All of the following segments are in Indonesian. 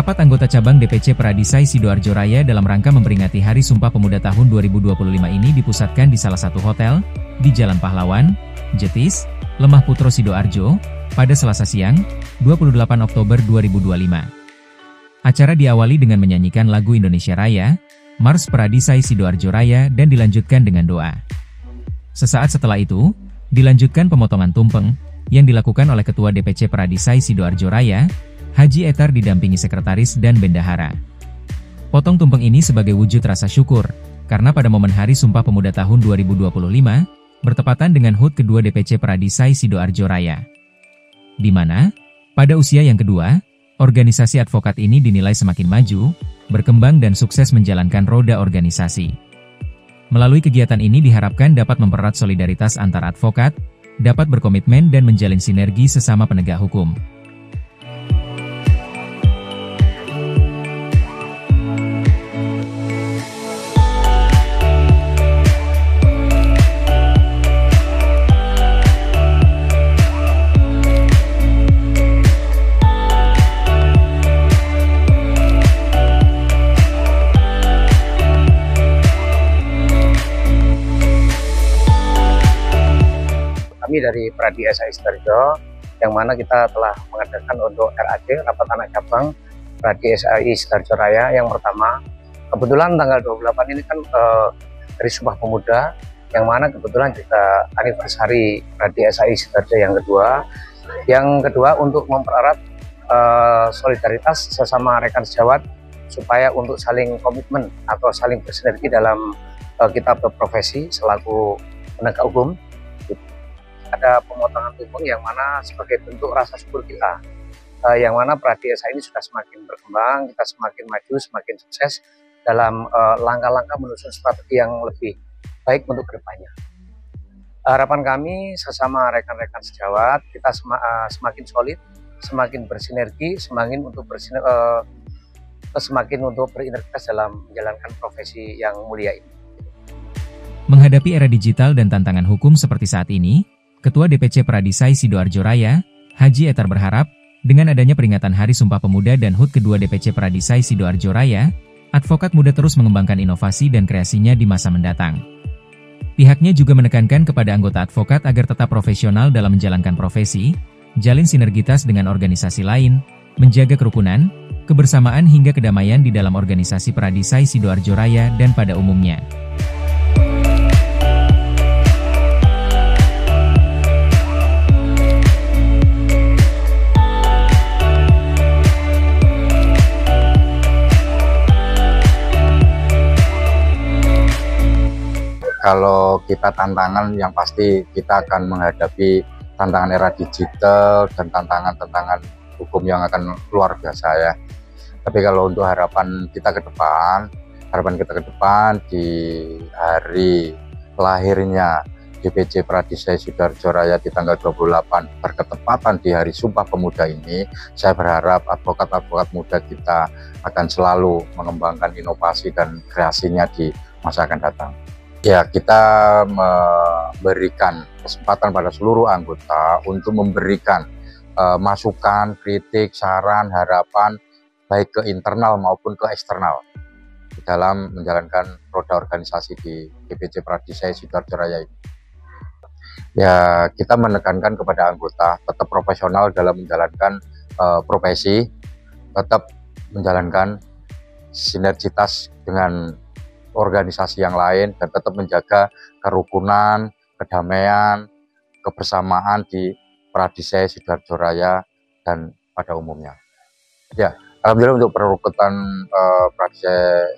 Rapat anggota cabang DPC Peradisai Sidoarjo Raya dalam rangka memperingati Hari Sumpah Pemuda tahun 2025 ini dipusatkan di salah satu hotel, di Jalan Pahlawan, Jetis, Lemah Putro Sidoarjo, pada Selasa siang, 28 Oktober 2025. Acara diawali dengan menyanyikan lagu Indonesia Raya, Mars Peradisai Sidoarjo Raya dan dilanjutkan dengan doa. Sesaat setelah itu, dilanjutkan pemotongan tumpeng, yang dilakukan oleh Ketua DPC Peradisai Sidoarjo Raya, Haji Etar didampingi sekretaris dan bendahara. Potong tumpeng ini sebagai wujud rasa syukur, karena pada momen Hari Sumpah Pemuda tahun 2025, bertepatan dengan HUT kedua DPC Peradisai Sidoarjo Raya. Di mana, pada usia yang kedua, organisasi advokat ini dinilai semakin maju, berkembang dan sukses menjalankan roda organisasi. Melalui kegiatan ini diharapkan dapat mempererat solidaritas antar advokat, dapat berkomitmen dan menjalin sinergi sesama penegak hukum. Kami dari Peradisai Sidoarjo, yang mana kita telah mengadakan untuk RAC, Rapat Anak Cabang Peradisai Sidoarjo Raya yang pertama. Kebetulan tanggal 28 ini kan Hari Sumpah Pemuda, yang mana kebetulan juga anniversary Peradisai Sidoarjo yang kedua. Yang kedua untuk mempererat solidaritas sesama rekan sejawat, supaya untuk saling komitmen atau saling bersinergi dalam kita berprofesi selaku penegak hukum. Ada pemotongan tumpeng yang mana sebagai bentuk rasa syukur kita, yang mana Peradisai ini sudah semakin berkembang, kita semakin maju, semakin sukses dalam langkah-langkah menuju strategi yang lebih baik untuk kedepannya. Harapan kami sesama rekan-rekan sejawat, kita semakin solid, semakin bersinergi, semakin untuk berintegritas dalam menjalankan profesi yang mulia ini. Menghadapi era digital dan tantangan hukum seperti saat ini, Ketua DPC Peradisai Sidoarjo Raya, Haji Etar berharap, dengan adanya peringatan Hari Sumpah Pemuda dan HUT kedua DPC Peradisai Sidoarjo Raya, advokat muda terus mengembangkan inovasi dan kreasinya di masa mendatang. Pihaknya juga menekankan kepada anggota advokat agar tetap profesional dalam menjalankan profesi, jalin sinergitas dengan organisasi lain, menjaga kerukunan, kebersamaan hingga kedamaian di dalam organisasi Peradisai Sidoarjo Raya dan pada umumnya. Kalau kita tantangan, yang pasti kita akan menghadapi tantangan era digital dan tantangan-tantangan hukum yang akan luar biasa ya. Tapi kalau untuk harapan kita ke depan di hari lahirnya DPC Peradisai Sidoarjo Raya di tanggal 28 berketepatan di Hari Sumpah Pemuda ini, saya berharap advokat-advokat muda kita akan selalu mengembangkan inovasi dan kreasinya di masa akan datang. Ya, kita memberikan kesempatan pada seluruh anggota untuk memberikan masukan, kritik, saran, harapan, baik ke internal maupun ke eksternal dalam menjalankan roda organisasi di DPC Peradisai Sidoarjo Raya ini. Ya, kita menekankan kepada anggota tetap profesional dalam menjalankan profesi, tetap menjalankan sinergitas dengan organisasi yang lain, dan tetap menjaga kerukunan, kedamaian, kebersamaan di Peradisai Sidoarjo Raya dan pada umumnya. Ya, alhamdulillah untuk perekrutan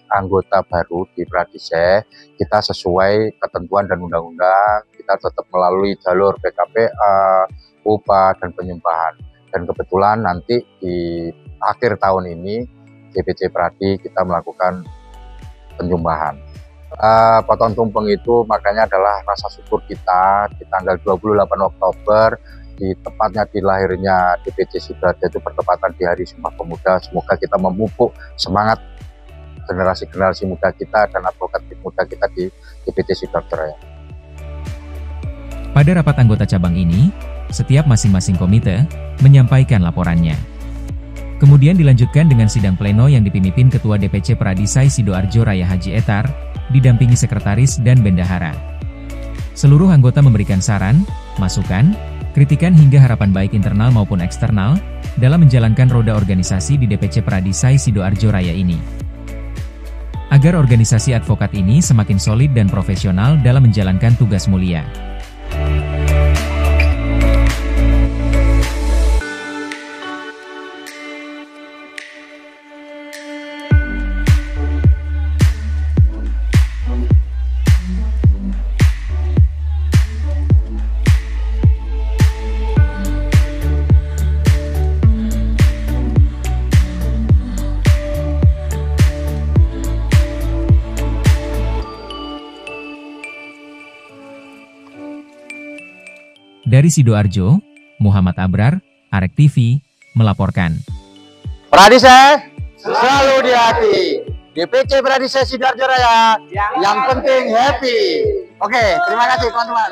anggota baru di Peradisai, kita sesuai ketentuan dan undang-undang, kita tetap melalui jalur PKPA, upah, dan penyumpahan. Dan kebetulan nanti di akhir tahun ini, DPC Pradi kita melakukan penyumpahan. Potong tumpeng itu makanya adalah rasa syukur kita di tanggal 28 Oktober, tepatnya di lahirnya DPC Sidoarjo itu bertepatan di Hari Sumpah Pemuda. Semoga kita memupuk semangat generasi-generasi muda kita dan advokat muda kita di DPC Sidoarjo Raya. Pada rapat anggota cabang ini, setiap masing-masing komite menyampaikan laporannya. Kemudian dilanjutkan dengan sidang pleno yang dipimpin Ketua DPC Pradisai Sidoarjo Raya Haji Etar, didampingi Sekretaris dan Bendahara. Seluruh anggota memberikan saran, masukan, kritikan hingga harapan baik internal maupun eksternal, dalam menjalankan roda organisasi di DPC Pradisai Sidoarjo Raya ini. Agar organisasi advokat ini semakin solid dan profesional dalam menjalankan tugas mulia. Dari Sidoarjo, Muhammad Abrar, Arek TV, melaporkan. Pradisai selalu di hati. DPC Pradisai Sidoarjo Raya yang penting happy. Oke, terima kasih teman-teman.